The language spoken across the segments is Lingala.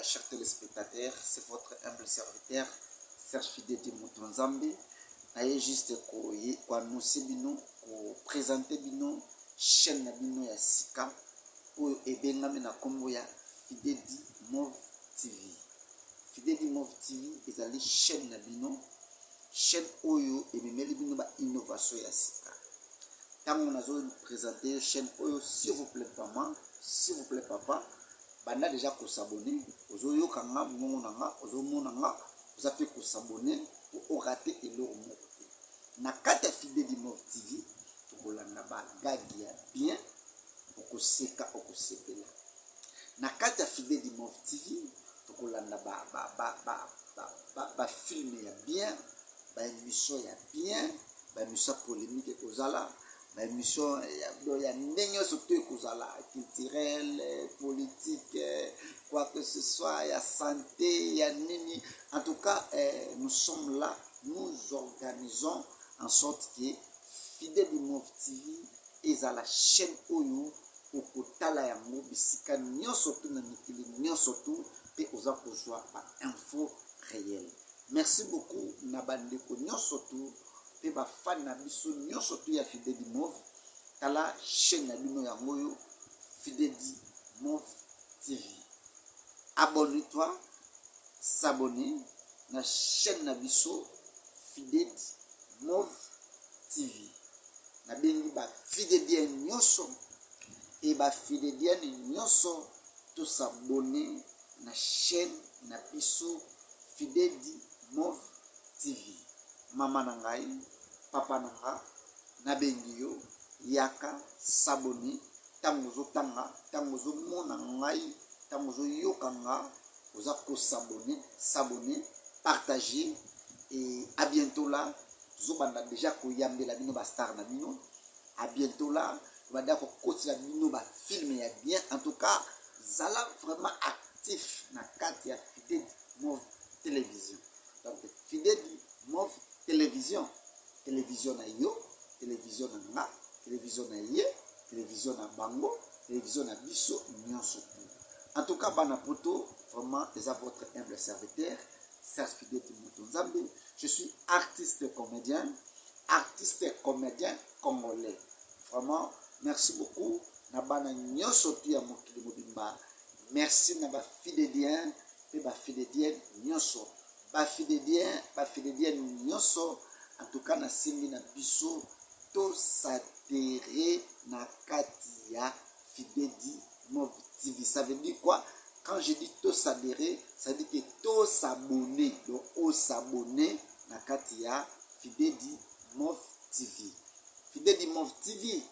chers téléspectateurs, c'est votre humble serviteur, Serge Fidedi Mutonzambi. Aye juste ko annoncer bino, ko présenter bino chaîne na bino ya sika oyo ebengami na kombo ya Fidedi Move TV. Fidedi Move TV ezali chaîne na bino, chaîne oyo ememeli bino ba innovation ya sika. Tango nazo présenter chaîne oyo, s'il vous plaît maman, s'il vous plaît papa, banda déjà ko s'abonner, ozo yokanga monanga, ozo monanga, vous avez ko s'abonner pour rater eloko moko. Na kata Fidedi Move TV, tokolanda ba gagi ya bien, okoseka okosepela. Na kata Fidedi Move TV, tokolanda ba film ya bien, ba émission ya bien, ba émission polémique kozala, ba émission ya ndenge soto kozala, culturel, politique, quoi que ce soit, ya santé, ya nini. En tout cas, nous sommes là, nous organisons en sorte que Fidedi Move TV est la chaîne oyo okotala yango bisika nyonso tu na mikili nyonso tu pe oza kozwa ba info réelle. Merci beaucoup na bandeko nyonso tu pe ba fan na biso nyonso tu ya Fidedi Move, tala chaîne na bino yango yo Fidedi Move TV. Abonne-toi, s'abonner na chaîne na biso Fidedi Move TV. Na bengi ba Fidedi nyonso et ba Fidedi nyonso to s'abonner na chaîne na biso Fidedi Move TV. Mama na ngai, papa na nga, na bengi yo yaka s'abonner, tango zo tanga, tango zo mona ngai, tango zo yokanga, oza ko s'abonner, partager et à bientôt là. Zobanda déjà ko yambela bino ba star na bino. À bientôt là, banda ko kotila bino ba film ya bien. En tout cas, zala vraiment actif na kati ya Fidedi Move télévision. Donc Fidedi Move télévision, télévision na yo, télévision na nga, télévision na ye, télévision na bango, télévision na biso nyonso. En tout cas, bana poto, vraiment, c'est à votre humble serviteur, Serge Fidedi Mutonzambi. Je suis artiste comédien congolais. Vraiment, merci beaucoup. Nabana nyonso tu ya mokili mobimba. Merci na ba Fidedien pe ba Fidedien nyonso. Ba Fidedien nyonso. En tout cas, na simbi na biso to s'adhérer na kati ya Fidedi Move TV. Ça veut dire quoi? Quand je dis to s'adhérer, ça veut dire que to s'abonner. Donc, au s'abonner na kati ya Fidedi Move TV. Fidedi Move TV,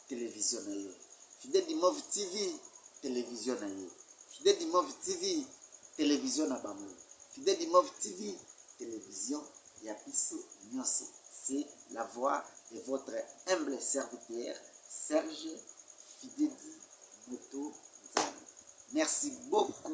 télévision na yo. Fidedi Move TV, télévision na yo. Fidedi Move TV, télévision na bango. Fidedi Move TV, télévision ya biso nyonso. C'est la voix de votre humble serviteur, Serge Fidedi Mutonzambi. Merci beaucoup.